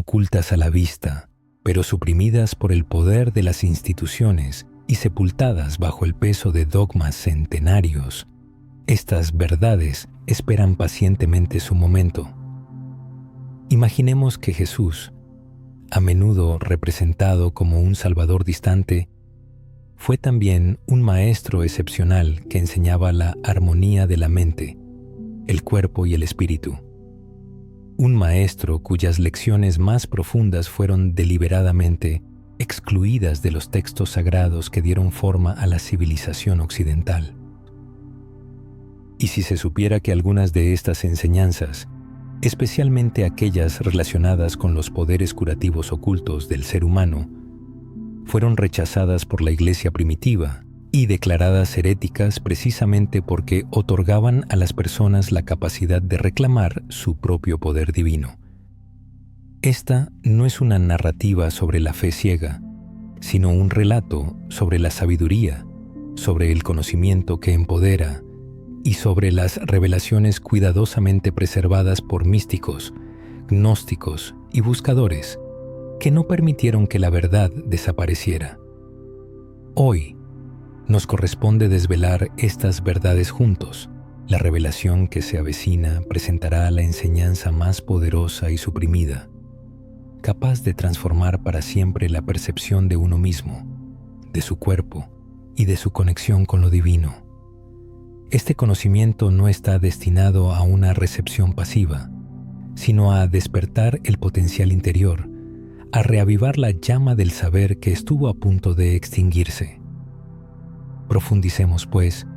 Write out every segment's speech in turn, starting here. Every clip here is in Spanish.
ocultas a la vista, pero suprimidas por el poder de las instituciones y sepultadas bajo el peso de dogmas centenarios, estas verdades esperan pacientemente su momento. Imaginemos que Jesús, a menudo representado como un Salvador distante, fue también un maestro excepcional que enseñaba la armonía de la mente, el cuerpo y el espíritu. Un maestro cuyas lecciones más profundas fueron deliberadamente excluidas de los textos sagrados que dieron forma a la civilización occidental. Y si se supiera que algunas de estas enseñanzas, especialmente aquellas relacionadas con los poderes curativos ocultos del ser humano, fueron rechazadas por la Iglesia primitiva y declaradas heréticas precisamente porque otorgaban a las personas la capacidad de reclamar su propio poder divino. Esta no es una narrativa sobre la fe ciega, sino un relato sobre la sabiduría, sobre el conocimiento que empodera y sobre las revelaciones cuidadosamente preservadas por místicos, gnósticos y buscadores que no permitieron que la verdad desapareciera. Hoy nos corresponde desvelar estas verdades juntos. La revelación que se avecina presentará la enseñanza más poderosa y suprimida, capaz de transformar para siempre la percepción de uno mismo, de su cuerpo y de su conexión con lo divino. Este conocimiento no está destinado a una recepción pasiva, sino a despertar el potencial interior, a reavivar la llama del saber que estuvo a punto de extinguirse. Profundicemos, pues,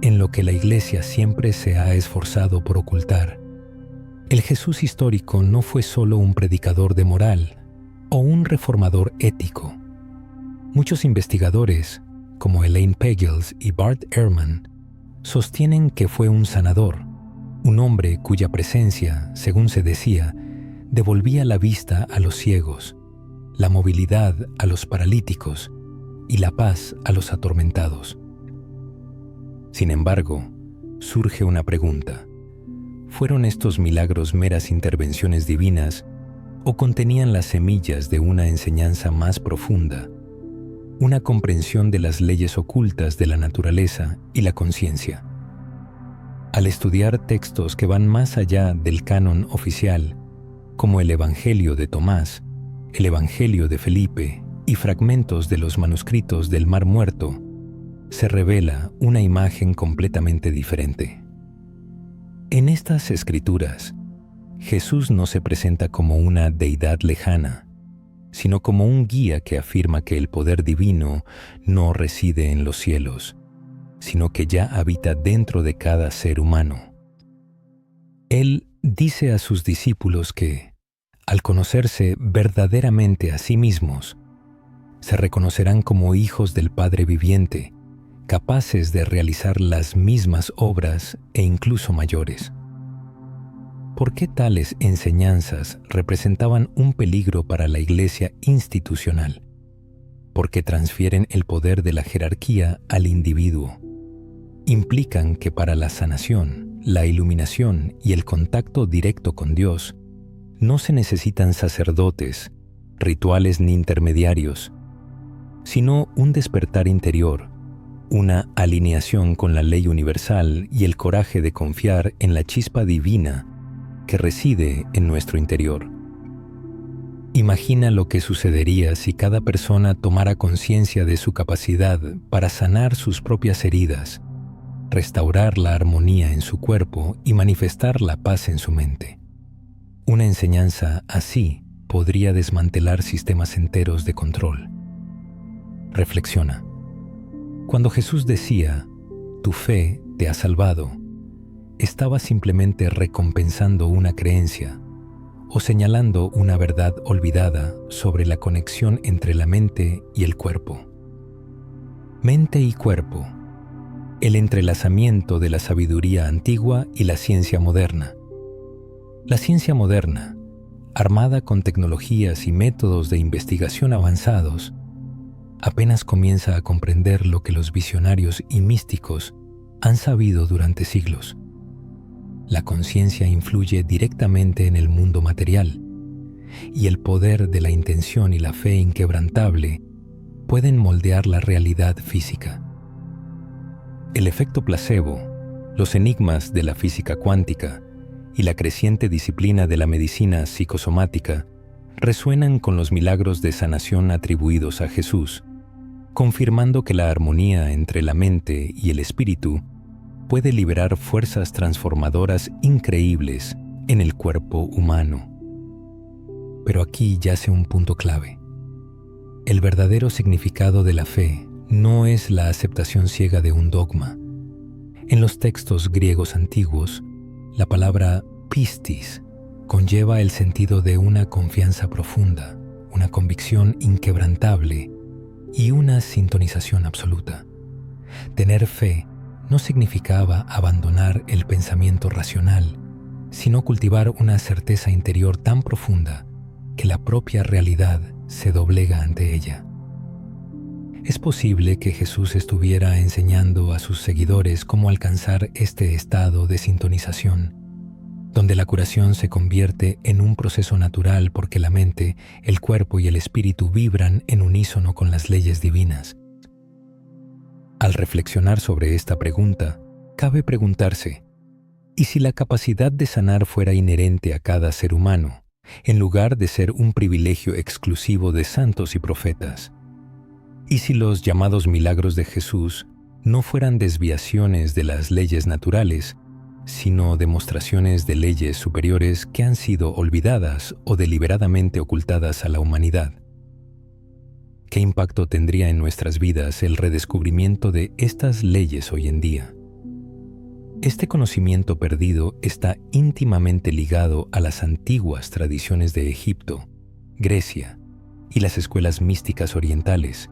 en lo que la Iglesia siempre se ha esforzado por ocultar. El Jesús histórico no fue solo un predicador de moral o un reformador ético. Muchos investigadores, como Elaine Pagels y Bart Ehrman, sostienen que fue un sanador, un hombre cuya presencia, según se decía, devolvía la vista a los ciegos, la movilidad a los paralíticos y la paz a los atormentados. Sin embargo, surge una pregunta. ¿Fueron estos milagros meras intervenciones divinas o contenían las semillas de una enseñanza más profunda, una comprensión de las leyes ocultas de la naturaleza y la conciencia? Al estudiar textos que van más allá del canon oficial, como el Evangelio de Tomás, el Evangelio de Felipe y fragmentos de los manuscritos del Mar Muerto, se revela una imagen completamente diferente. En estas escrituras, Jesús no se presenta como una deidad lejana, sino como un guía que afirma que el poder divino no reside en los cielos, sino que ya habita dentro de cada ser humano. Él dice a sus discípulos que, al conocerse verdaderamente a sí mismos, se reconocerán como hijos del Padre viviente, capaces de realizar las mismas obras e incluso mayores. ¿Por qué tales enseñanzas representaban un peligro para la Iglesia institucional? Porque transfieren el poder de la jerarquía al individuo. Implican que para la sanación, la iluminación y el contacto directo con Dios, no se necesitan sacerdotes, rituales ni intermediarios, sino un despertar interior, una alineación con la ley universal y el coraje de confiar en la chispa divina que reside en nuestro interior. Imagina lo que sucedería si cada persona tomara conciencia de su capacidad para sanar sus propias heridas, restaurar la armonía en su cuerpo y manifestar la paz en su mente. Una enseñanza así podría desmantelar sistemas enteros de control. Reflexiona. Cuando Jesús decía, «Tu fe te ha salvado», estaba simplemente recompensando una creencia o señalando una verdad olvidada sobre la conexión entre la mente y el cuerpo. Mente y cuerpo, el entrelazamiento de la sabiduría antigua y la ciencia moderna. La ciencia moderna, armada con tecnologías y métodos de investigación avanzados, apenas comienza a comprender lo que los visionarios y místicos han sabido durante siglos. La conciencia influye directamente en el mundo material, y el poder de la intención y la fe inquebrantable pueden moldear la realidad física. El efecto placebo, los enigmas de la física cuántica y la creciente disciplina de la medicina psicosomática resuenan con los milagros de sanación atribuidos a Jesús, confirmando que la armonía entre la mente y el espíritu puede liberar fuerzas transformadoras increíbles en el cuerpo humano. Pero aquí yace un punto clave. El verdadero significado de la fe no es la aceptación ciega de un dogma. En los textos griegos antiguos, la palabra pistis conlleva el sentido de una confianza profunda, una convicción inquebrantable y una sintonización absoluta. Tener fe no significaba abandonar el pensamiento racional, sino cultivar una certeza interior tan profunda que la propia realidad se doblega ante ella. Es posible que Jesús estuviera enseñando a sus seguidores cómo alcanzar este estado de sintonización, donde la curación se convierte en un proceso natural porque la mente, el cuerpo y el espíritu vibran en unísono con las leyes divinas. Al reflexionar sobre esta pregunta, cabe preguntarse, ¿y si la capacidad de sanar fuera inherente a cada ser humano, en lugar de ser un privilegio exclusivo de santos y profetas? ¿Y si los llamados milagros de Jesús no fueran desviaciones de las leyes naturales, sino demostraciones de leyes superiores que han sido olvidadas o deliberadamente ocultadas a la humanidad? ¿Qué impacto tendría en nuestras vidas el redescubrimiento de estas leyes hoy en día? Este conocimiento perdido está íntimamente ligado a las antiguas tradiciones de Egipto, Grecia y las escuelas místicas orientales,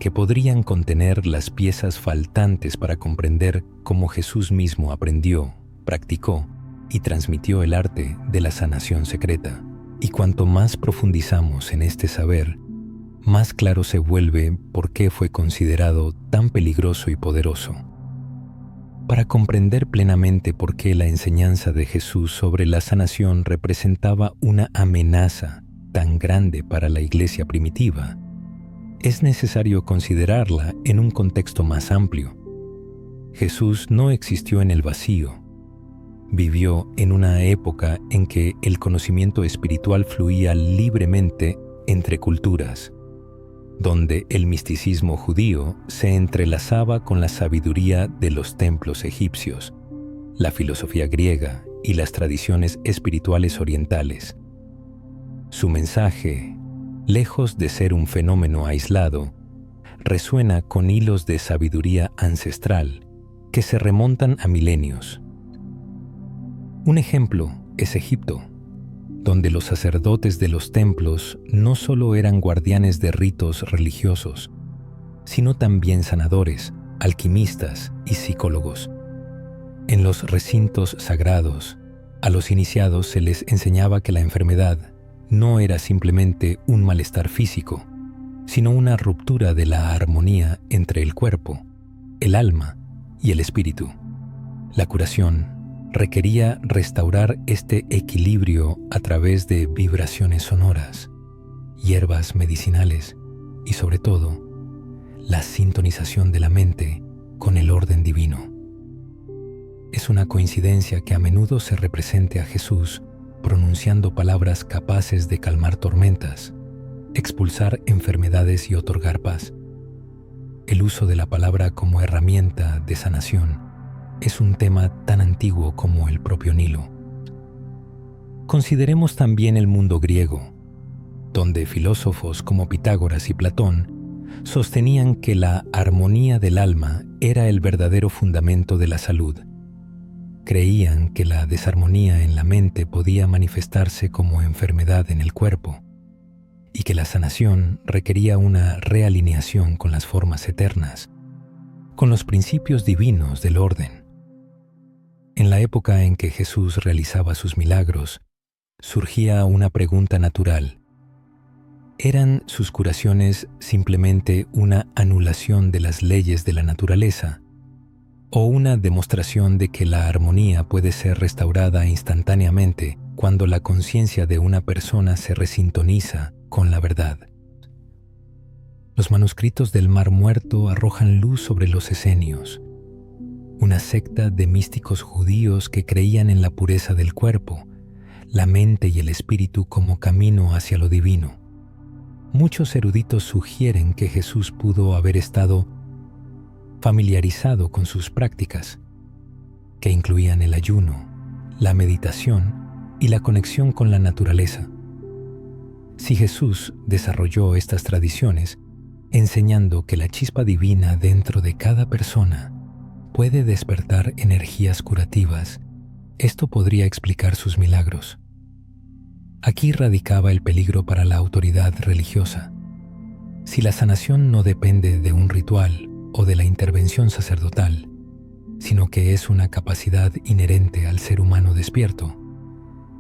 que podrían contener las piezas faltantes para comprender cómo Jesús mismo aprendió, practicó y transmitió el arte de la sanación secreta. Y cuanto más profundizamos en este saber, más claro se vuelve por qué fue considerado tan peligroso y poderoso. Para comprender plenamente por qué la enseñanza de Jesús sobre la sanación representaba una amenaza tan grande para la iglesia primitiva, es necesario considerarla en un contexto más amplio. Jesús no existió en el vacío. Vivió en una época en que el conocimiento espiritual fluía libremente entre culturas, donde el misticismo judío se entrelazaba con la sabiduría de los templos egipcios, la filosofía griega y las tradiciones espirituales orientales. Su mensaje, lejos de ser un fenómeno aislado, resuena con hilos de sabiduría ancestral que se remontan a milenios. Un ejemplo es Egipto, donde los sacerdotes de los templos no solo eran guardianes de ritos religiosos, sino también sanadores, alquimistas y psicólogos. En los recintos sagrados, a los iniciados se les enseñaba que la enfermedad no era simplemente un malestar físico, sino una ruptura de la armonía entre el cuerpo, el alma y el espíritu. La curación requería restaurar este equilibrio a través de vibraciones sonoras, hierbas medicinales y, sobre todo, la sintonización de la mente con el orden divino. Es una coincidencia que a menudo se represente a Jesús pronunciando palabras capaces de calmar tormentas, expulsar enfermedades y otorgar paz. El uso de la palabra como herramienta de sanación es un tema tan antiguo como el propio Nilo. Consideremos también el mundo griego, donde filósofos como Pitágoras y Platón sostenían que la armonía del alma era el verdadero fundamento de la salud. Creían que la desarmonía en la mente podía manifestarse como enfermedad en el cuerpo y que la sanación requería una realineación con las formas eternas, con los principios divinos del orden. En la época en que Jesús realizaba sus milagros, surgía una pregunta natural. ¿Eran sus curaciones simplemente una anulación de las leyes de la naturaleza o una demostración de que la armonía puede ser restaurada instantáneamente cuando la conciencia de una persona se resintoniza con la verdad. Los manuscritos del Mar Muerto arrojan luz sobre los esenios, una secta de místicos judíos que creían en la pureza del cuerpo, la mente y el espíritu como camino hacia lo divino. Muchos eruditos sugieren que Jesús pudo haber estado familiarizado con sus prácticas, que incluían el ayuno, la meditación y la conexión con la naturaleza. Si Jesús desarrolló estas tradiciones, enseñando que la chispa divina dentro de cada persona puede despertar energías curativas, esto podría explicar sus milagros. Aquí radicaba el peligro para la autoridad religiosa. Si la sanación no depende de un ritual o de la intervención sacerdotal, sino que es una capacidad inherente al ser humano despierto,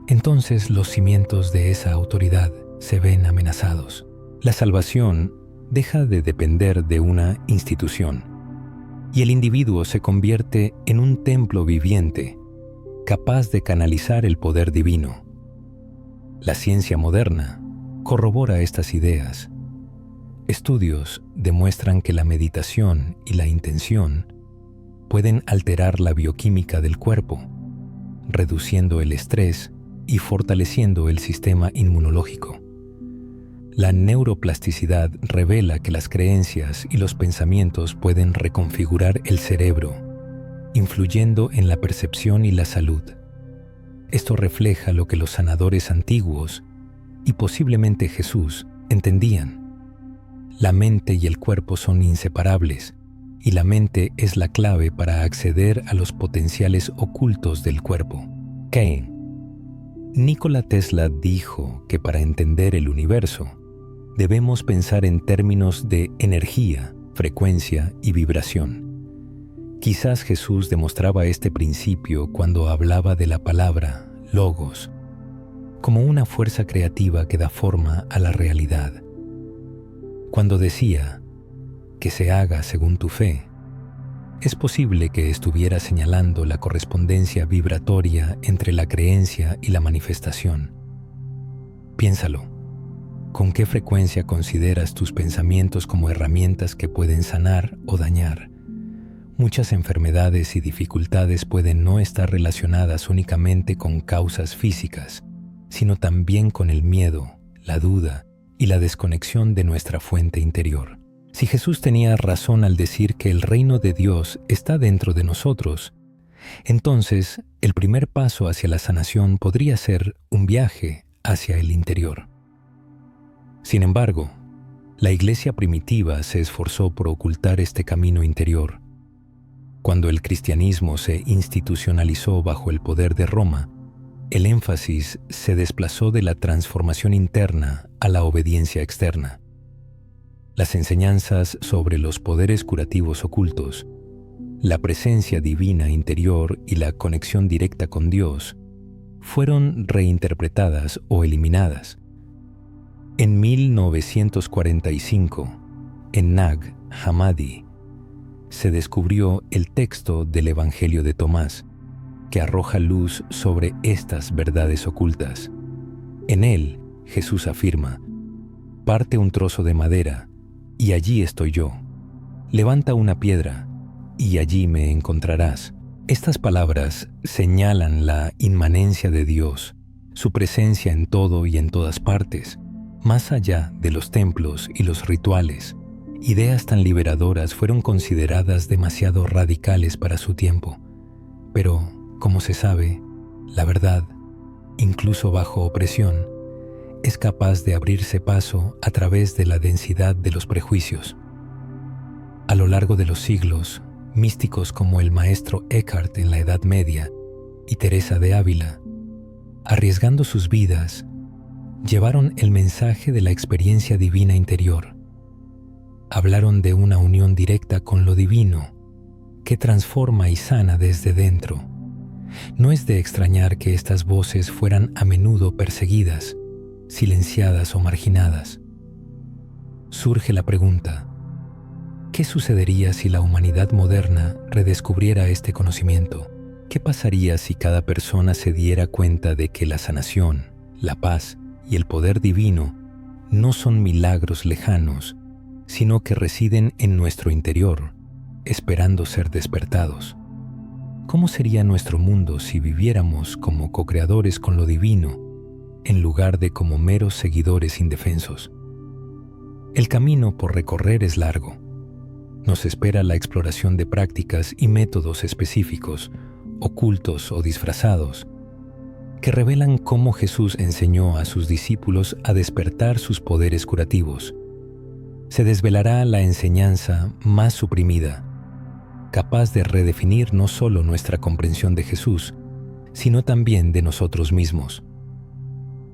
entonces los cimientos de esa autoridad se ven amenazados. La salvación deja de depender de una institución y el individuo se convierte en un templo viviente, capaz de canalizar el poder divino. La ciencia moderna corrobora estas ideas. Estudios demuestran que la meditación y la intención pueden alterar la bioquímica del cuerpo, reduciendo el estrés y fortaleciendo el sistema inmunológico. La neuroplasticidad revela que las creencias y los pensamientos pueden reconfigurar el cerebro, influyendo en la percepción y la salud. Esto refleja lo que los sanadores antiguos, y posiblemente Jesús, entendían. La mente y el cuerpo son inseparables, y la mente es la clave para acceder a los potenciales ocultos del cuerpo. Kane. Nikola Tesla dijo que para entender el universo, debemos pensar en términos de energía, frecuencia y vibración. Quizás Jesús demostraba este principio cuando hablaba de la palabra logos, como una fuerza creativa que da forma a la realidad. Cuando decía que se haga según tu fe, es posible que estuviera señalando la correspondencia vibratoria entre la creencia y la manifestación. Piénsalo. ¿Con qué frecuencia consideras tus pensamientos como herramientas que pueden sanar o dañar? Muchas enfermedades y dificultades pueden no estar relacionadas únicamente con causas físicas, sino también con el miedo, la duda y la desconexión de nuestra fuente interior. Si Jesús tenía razón al decir que el reino de Dios está dentro de nosotros, entonces el primer paso hacia la sanación podría ser un viaje hacia el interior. Sin embargo, la iglesia primitiva se esforzó por ocultar este camino interior. Cuando el cristianismo se institucionalizó bajo el poder de Roma, el énfasis se desplazó de la transformación interna a la obediencia externa. Las enseñanzas sobre los poderes curativos ocultos, la presencia divina interior y la conexión directa con Dios fueron reinterpretadas o eliminadas. En 1945, en Nag Hammadi, se descubrió el texto del Evangelio de Tomás, que arroja luz sobre estas verdades ocultas. En él, Jesús afirma: «Parte un trozo de madera, y allí estoy yo. Levanta una piedra, y allí me encontrarás». Estas palabras señalan la inmanencia de Dios, su presencia en todo y en todas partes. Más allá de los templos y los rituales, ideas tan liberadoras fueron consideradas demasiado radicales para su tiempo. Pero, como se sabe, la verdad, incluso bajo opresión, es capaz de abrirse paso a través de la densidad de los prejuicios. A lo largo de los siglos, místicos como el maestro Eckhart en la Edad Media y Teresa de Ávila, arriesgando sus vidas, llevaron el mensaje de la experiencia divina interior. Hablaron de una unión directa con lo divino, que transforma y sana desde dentro. No es de extrañar que estas voces fueran a menudo perseguidas, silenciadas o marginadas. Surge la pregunta: ¿qué sucedería si la humanidad moderna redescubriera este conocimiento? ¿Qué pasaría si cada persona se diera cuenta de que la sanación, la paz y el poder divino no son milagros lejanos, sino que residen en nuestro interior, esperando ser despertados? ¿Cómo sería nuestro mundo si viviéramos como co-creadores con lo divino, en lugar de como meros seguidores indefensos? El camino por recorrer es largo. Nos espera la exploración de prácticas y métodos específicos, ocultos o disfrazados, que revelan cómo Jesús enseñó a sus discípulos a despertar sus poderes curativos. Se desvelará la enseñanza más suprimida, capaz de redefinir no solo nuestra comprensión de Jesús, sino también de nosotros mismos.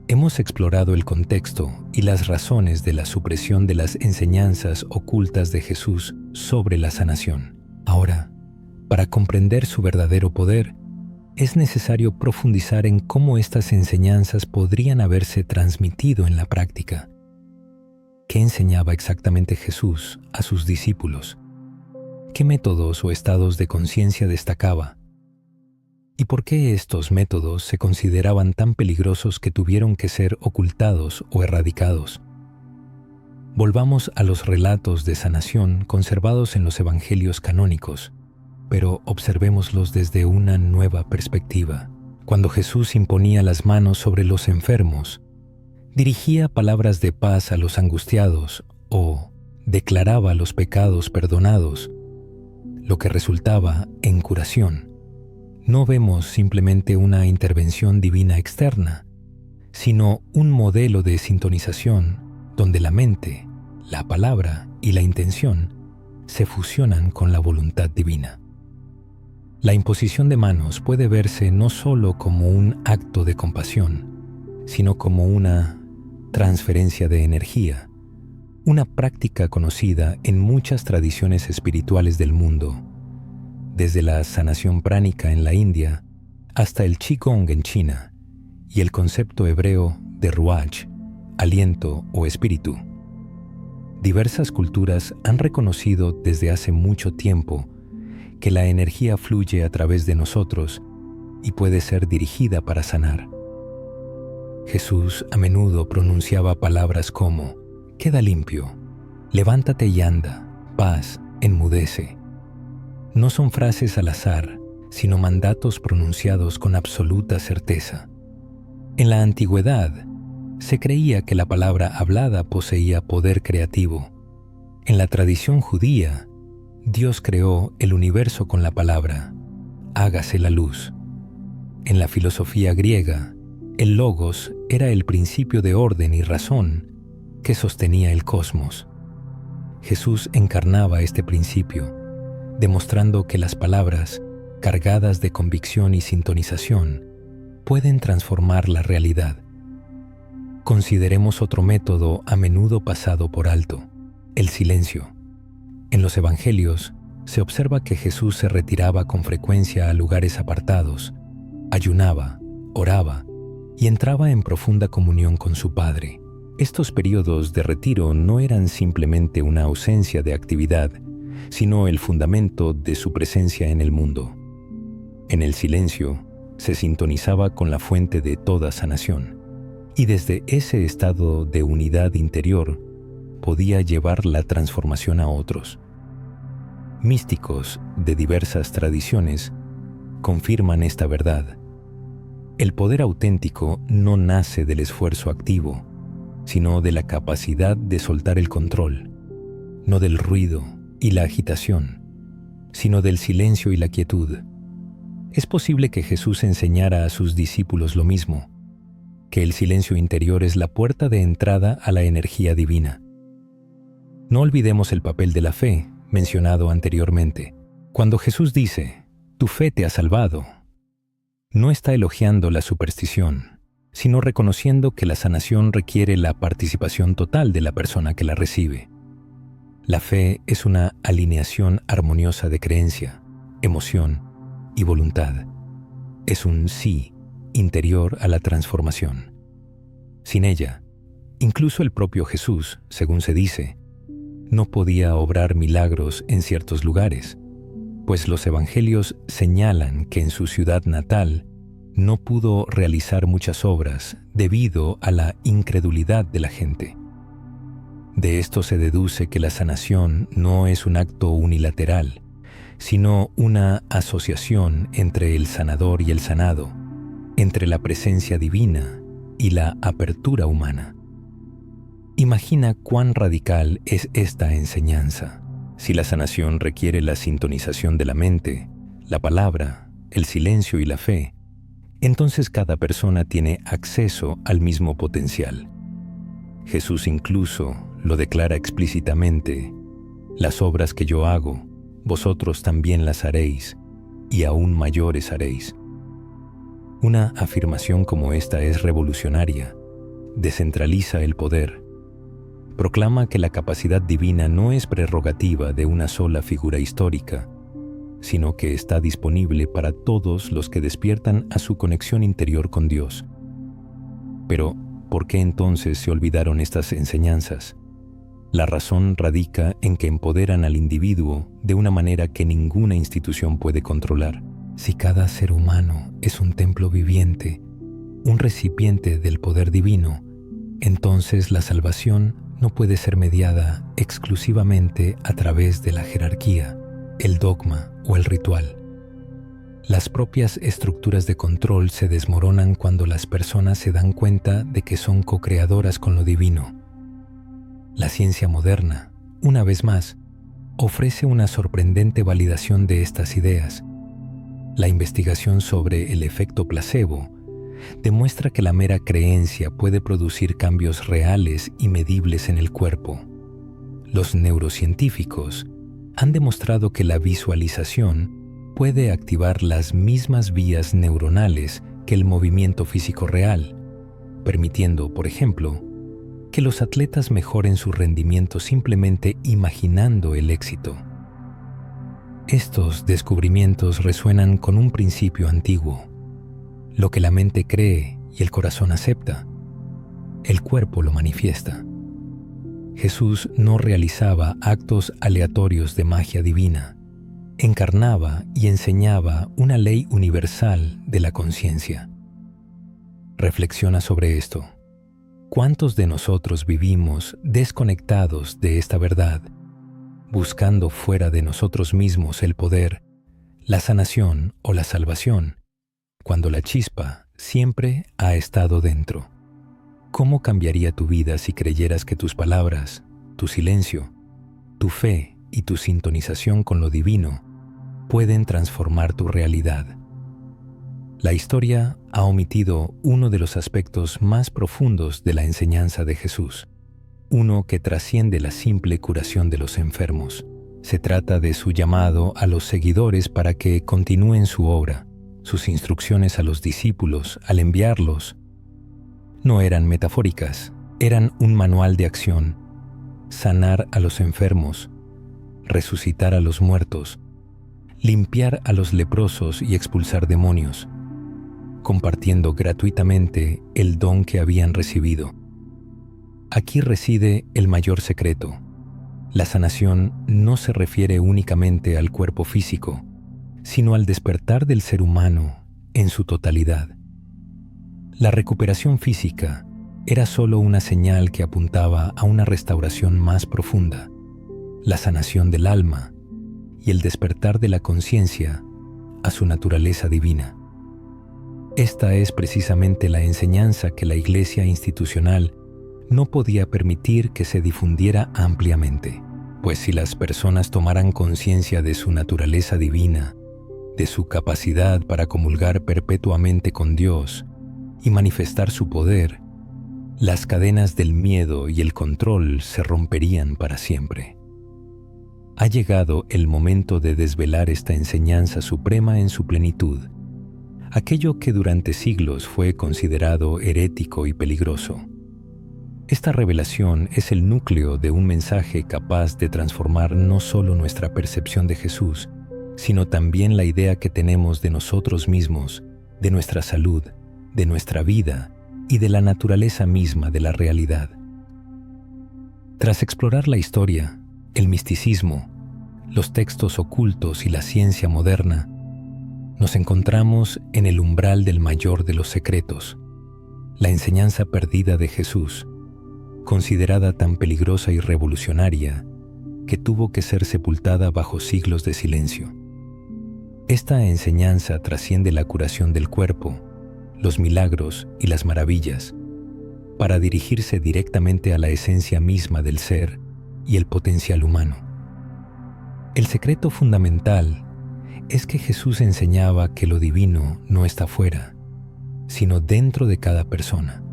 Hemos explorado el contexto y las razones de la supresión de las enseñanzas ocultas de Jesús sobre la sanación. Ahora, para comprender su verdadero poder, es necesario profundizar en cómo estas enseñanzas podrían haberse transmitido en la práctica. ¿Qué enseñaba exactamente Jesús a sus discípulos? ¿Qué métodos o estados de conciencia destacaba? ¿Y por qué estos métodos se consideraban tan peligrosos que tuvieron que ser ocultados o erradicados? Volvamos a los relatos de sanación conservados en los evangelios canónicos, pero observémoslos desde una nueva perspectiva. Cuando Jesús imponía las manos sobre los enfermos, dirigía palabras de paz a los angustiados o declaraba los pecados perdonados, lo que resultaba en curación. No vemos simplemente una intervención divina externa, sino un modelo de sintonización donde la mente, la palabra y la intención se fusionan con la voluntad divina. La imposición de manos puede verse no solo como un acto de compasión, sino como una transferencia de energía, una práctica conocida en muchas tradiciones espirituales del mundo, desde la sanación pránica en la India hasta el Qigong en China y el concepto hebreo de Ruach, aliento o espíritu. Diversas culturas han reconocido desde hace mucho tiempo que la energía fluye a través de nosotros y puede ser dirigida para sanar. Jesús a menudo pronunciaba palabras como «queda limpio», «levántate y anda», «paz», «enmudece». No son frases al azar, sino mandatos pronunciados con absoluta certeza. En la antigüedad, se creía que la palabra hablada poseía poder creativo. En la tradición judía, Dios creó el universo con la palabra, hágase la luz. En la filosofía griega, el logos era el principio de orden y razón que sostenía el cosmos. Jesús encarnaba este principio, demostrando que las palabras, cargadas de convicción y sintonización, pueden transformar la realidad. Consideremos otro método a menudo pasado por alto, el silencio. En los evangelios se observa que Jesús se retiraba con frecuencia a lugares apartados, ayunaba, oraba y entraba en profunda comunión con su Padre. Estos periodos de retiro no eran simplemente una ausencia de actividad, sino el fundamento de su presencia en el mundo. En el silencio se sintonizaba con la fuente de toda sanación, y desde ese estado de unidad interior podía llevar la transformación a otros. Místicos de diversas tradiciones confirman esta verdad. El poder auténtico no nace del esfuerzo activo, sino de la capacidad de soltar el control, no del ruido y la agitación, sino del silencio y la quietud. Es posible que Jesús enseñara a sus discípulos lo mismo, que el silencio interior es la puerta de entrada a la energía divina. No olvidemos el papel de la fe, mencionado anteriormente. Cuando Jesús dice, «Tu fe te ha salvado», no está elogiando la superstición, sino reconociendo que la sanación requiere la participación total de la persona que la recibe. La fe es una alineación armoniosa de creencia, emoción y voluntad. Es un sí interior a la transformación. Sin ella, incluso el propio Jesús, según se dice, no podía obrar milagros en ciertos lugares. pues los evangelios señalan que en su ciudad natal no pudo realizar muchas obras debido a la incredulidad de la gente. De esto se deduce que la sanación no es un acto unilateral, sino una asociación entre el sanador y el sanado, entre la presencia divina y la apertura humana. Imagina cuán radical es esta enseñanza. Si la sanación requiere la sintonización de la mente, la palabra, el silencio y la fe, entonces cada persona tiene acceso al mismo potencial. Jesús incluso lo declara explícitamente: las obras que yo hago, vosotros también las haréis, y aún mayores haréis. Una afirmación como esta es revolucionaria, descentraliza el poder, proclama que la capacidad divina no es prerrogativa de una sola figura histórica, sino que está disponible para todos los que despiertan a su conexión interior con Dios. Pero, ¿por qué entonces se olvidaron estas enseñanzas? La razón radica en que empoderan al individuo de una manera que ninguna institución puede controlar. Si cada ser humano es un templo viviente, un recipiente del poder divino, entonces la salvación no puede ser mediada exclusivamente a través de la jerarquía, el dogma o el ritual. Las propias estructuras de control se desmoronan cuando las personas se dan cuenta de que son co-creadoras con lo divino. La ciencia moderna, una vez más, ofrece una sorprendente validación de estas ideas. La investigación sobre el efecto placebo demuestra que la mera creencia puede producir cambios reales y medibles en el cuerpo. Los neurocientíficos han demostrado que la visualización puede activar las mismas vías neuronales que el movimiento físico real, permitiendo, por ejemplo, que los atletas mejoren su rendimiento simplemente imaginando el éxito. Estos descubrimientos resuenan con un principio antiguo. Lo que la mente cree y el corazón acepta, el cuerpo lo manifiesta. Jesús no realizaba actos aleatorios de magia divina, encarnaba y enseñaba una ley universal de la conciencia. Reflexiona sobre esto. ¿Cuántos de nosotros vivimos desconectados de esta verdad, buscando fuera de nosotros mismos el poder, la sanación o la salvación, cuando la chispa siempre ha estado dentro? ¿Cómo cambiaría tu vida si creyeras que tus palabras, tu silencio, tu fe y tu sintonización con lo divino pueden transformar tu realidad? La historia ha omitido uno de los aspectos más profundos de la enseñanza de Jesús, uno que trasciende la simple curación de los enfermos. Se trata de su llamado a los seguidores para que continúen su obra. Sus instrucciones a los discípulos al enviarlos no eran metafóricas, eran un manual de acción: sanar a los enfermos, resucitar a los muertos, limpiar a los leprosos y expulsar demonios, compartiendo gratuitamente el don que habían recibido. Aquí reside el mayor secreto. La sanación no se refiere únicamente al cuerpo físico, sino al despertar del ser humano en su totalidad. La recuperación física era solo una señal que apuntaba a una restauración más profunda, la sanación del alma y el despertar de la conciencia a su naturaleza divina. Esta es precisamente la enseñanza que la Iglesia institucional no podía permitir que se difundiera ampliamente, pues si las personas tomaran conciencia de su naturaleza divina, de su capacidad para comulgar perpetuamente con Dios y manifestar su poder, las cadenas del miedo y el control se romperían para siempre. Ha llegado el momento de desvelar esta enseñanza suprema en su plenitud, aquello que durante siglos fue considerado herético y peligroso. Esta revelación es el núcleo de un mensaje capaz de transformar no solo nuestra percepción de Jesús, sino también la idea que tenemos de nosotros mismos, de nuestra salud, de nuestra vida y de la naturaleza misma de la realidad. Tras explorar la historia, el misticismo, los textos ocultos y la ciencia moderna, nos encontramos en el umbral del mayor de los secretos, la enseñanza perdida de Jesús, considerada tan peligrosa y revolucionaria que tuvo que ser sepultada bajo siglos de silencio. Esta enseñanza trasciende la curación del cuerpo, los milagros y las maravillas, para dirigirse directamente a la esencia misma del ser y el potencial humano. El secreto fundamental es que Jesús enseñaba que lo divino no está fuera, sino dentro de cada persona.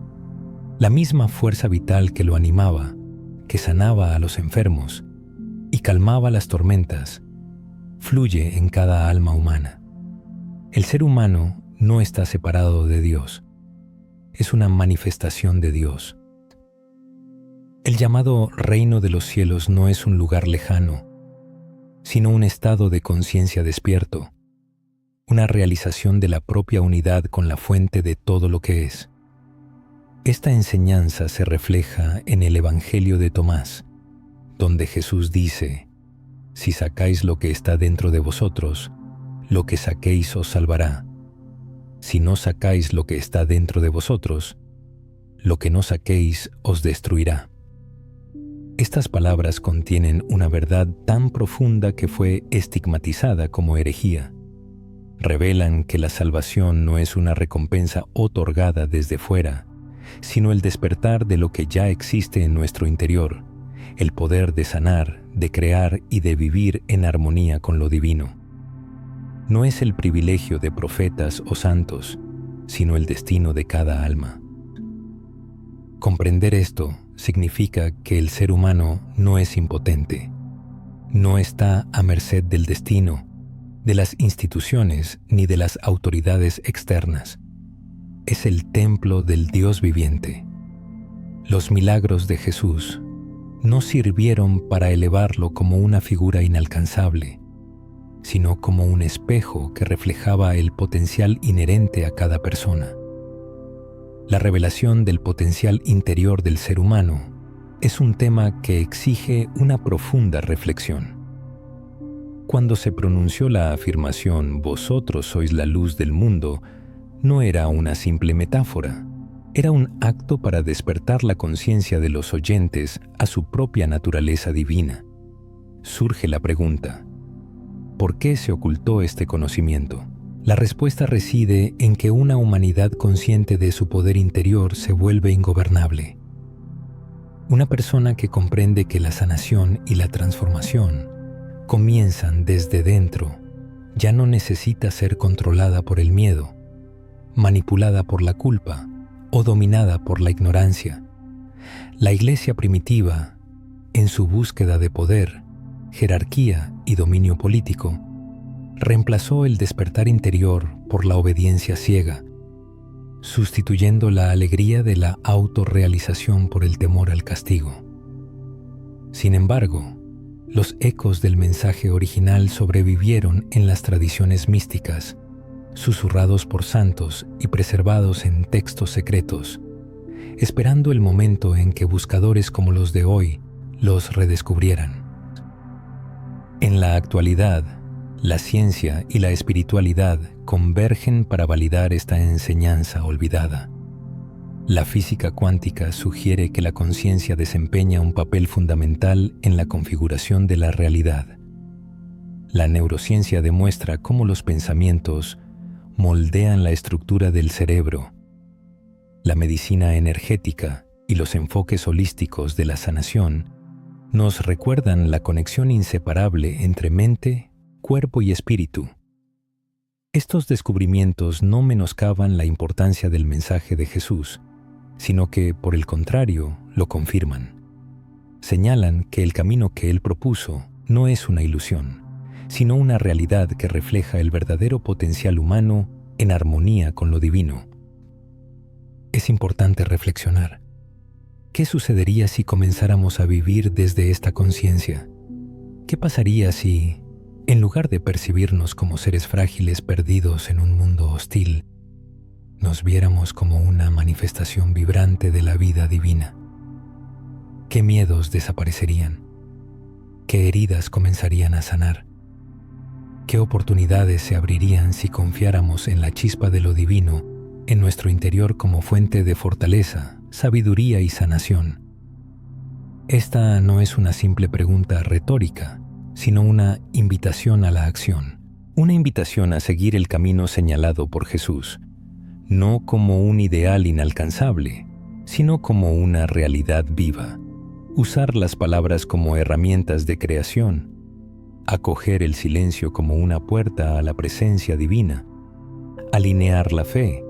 La misma fuerza vital que lo animaba, que sanaba a los enfermos y calmaba las tormentas, fluye en cada alma humana. El ser humano no está separado de Dios, es una manifestación de Dios. El llamado reino de los cielos no es un lugar lejano, sino un estado de conciencia despierto, una realización de la propia unidad con la fuente de todo lo que es. Esta enseñanza se refleja en el Evangelio de Tomás, donde Jesús dice: «Si sacáis lo que está dentro de vosotros, lo que saquéis os salvará. Si no sacáis lo que está dentro de vosotros, lo que no saquéis os destruirá». Estas palabras contienen una verdad tan profunda que fue estigmatizada como herejía. Revelan que la salvación no es una recompensa otorgada desde fuera, sino el despertar de lo que ya existe en nuestro interior, el poder de sanar, de crear y de vivir en armonía con lo divino. No es el privilegio de profetas o santos, sino el destino de cada alma. Comprender esto significa que el ser humano no es impotente, no está a merced del destino, de las instituciones ni de las autoridades externas. Es el templo del Dios viviente. Los milagros de Jesús no sirvieron para elevarlo como una figura inalcanzable, sino como un espejo que reflejaba el potencial inherente a cada persona. La revelación del potencial interior del ser humano es un tema que exige una profunda reflexión. Cuando se pronunció la afirmación «Vosotros sois la luz del mundo», no era una simple metáfora, era un acto para despertar la conciencia de los oyentes a su propia naturaleza divina. Surge la pregunta: ¿por qué se ocultó este conocimiento? La respuesta reside en que una humanidad consciente de su poder interior se vuelve ingobernable. Una persona que comprende que la sanación y la transformación comienzan desde dentro ya no necesita ser controlada por el miedo, manipulada por la culpa o dominada por la ignorancia. La Iglesia primitiva, en su búsqueda de poder, jerarquía y dominio político, reemplazó el despertar interior por la obediencia ciega, sustituyendo la alegría de la autorrealización por el temor al castigo. Sin embargo, los ecos del mensaje original sobrevivieron en las tradiciones místicas, susurrados por santos y preservados en textos secretos, esperando el momento en que buscadores como los de hoy los redescubrieran. En la actualidad, la ciencia y la espiritualidad convergen para validar esta enseñanza olvidada. La física cuántica sugiere que la conciencia desempeña un papel fundamental en la configuración de la realidad. La neurociencia demuestra cómo los pensamientos moldean la estructura del cerebro. La medicina energética y los enfoques holísticos de la sanación nos recuerdan la conexión inseparable entre mente, cuerpo y espíritu. Estos descubrimientos no menoscaban la importancia del mensaje de Jesús, sino que, por el contrario, lo confirman. Señalan que el camino que Él propuso no es una ilusión, sino una realidad que refleja el verdadero potencial humano en armonía con lo divino. Es importante reflexionar. ¿Qué sucedería si comenzáramos a vivir desde esta conciencia? ¿Qué pasaría si, en lugar de percibirnos como seres frágiles perdidos en un mundo hostil, nos viéramos como una manifestación vibrante de la vida divina? ¿Qué miedos desaparecerían? ¿Qué heridas comenzarían a sanar? ¿Qué oportunidades se abrirían si confiáramos en la chispa de lo divino en nuestro interior como fuente de fortaleza, sabiduría y sanación? Esta no es una simple pregunta retórica, sino una invitación a la acción, una invitación a seguir el camino señalado por Jesús, no como un ideal inalcanzable, sino como una realidad viva. Usar las palabras como herramientas de creación, acoger el silencio como una puerta a la presencia divina, alinear la fe,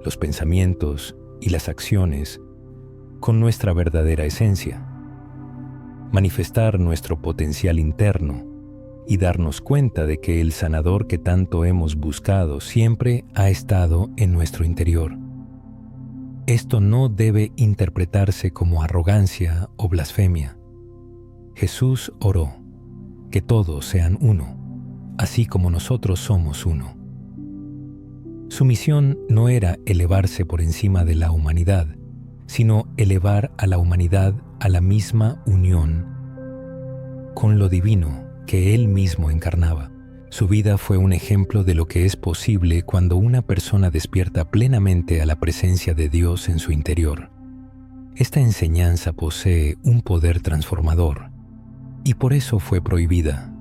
los pensamientos y las acciones con nuestra verdadera esencia, manifestar nuestro potencial interno y darnos cuenta de que el sanador que tanto hemos buscado siempre ha estado en nuestro interior. Esto no debe interpretarse como arrogancia o blasfemia. Jesús oró, que todos sean uno, así como nosotros somos uno. Su misión no era elevarse por encima de la humanidad, sino elevar a la humanidad a la misma unión con lo divino que Él mismo encarnaba. Su vida fue un ejemplo de lo que es posible cuando una persona despierta plenamente a la presencia de Dios en su interior. Esta enseñanza posee un poder transformador y por eso fue prohibida,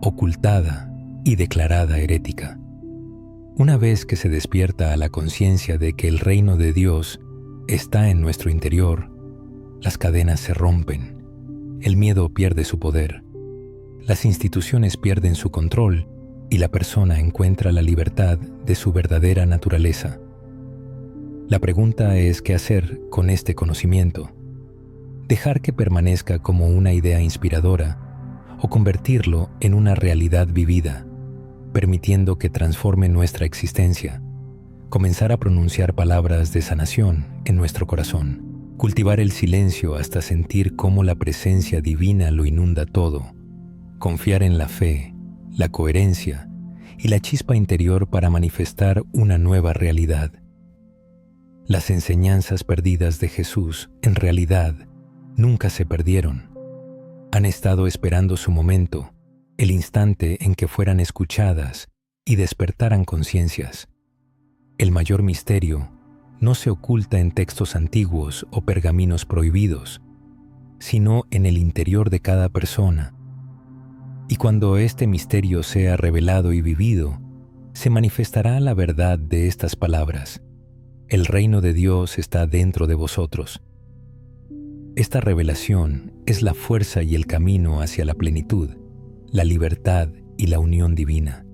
ocultada y declarada herética. Una vez que se despierta a la conciencia de que el reino de Dios está en nuestro interior, las cadenas se rompen, el miedo pierde su poder, las instituciones pierden su control y la persona encuentra la libertad de su verdadera naturaleza. La pregunta es qué hacer con este conocimiento. Dejar que permanezca como una idea inspiradora o convertirlo en una realidad vivida, permitiendo que transforme nuestra existencia. Comenzar a pronunciar palabras de sanación en nuestro corazón. Cultivar el silencio hasta sentir cómo la presencia divina lo inunda todo. Confiar en la fe, la coherencia y la chispa interior para manifestar una nueva realidad. Las enseñanzas perdidas de Jesús, en realidad, nunca se perdieron. Han estado esperando su momento, el instante en que fueran escuchadas y despertaran conciencias. El mayor misterio no se oculta en textos antiguos o pergaminos prohibidos, sino en el interior de cada persona. Y cuando este misterio sea revelado y vivido, se manifestará la verdad de estas palabras. El reino de Dios está dentro de vosotros. Esta revelación es la fuerza y el camino hacia la plenitud, la libertad y la unión divina.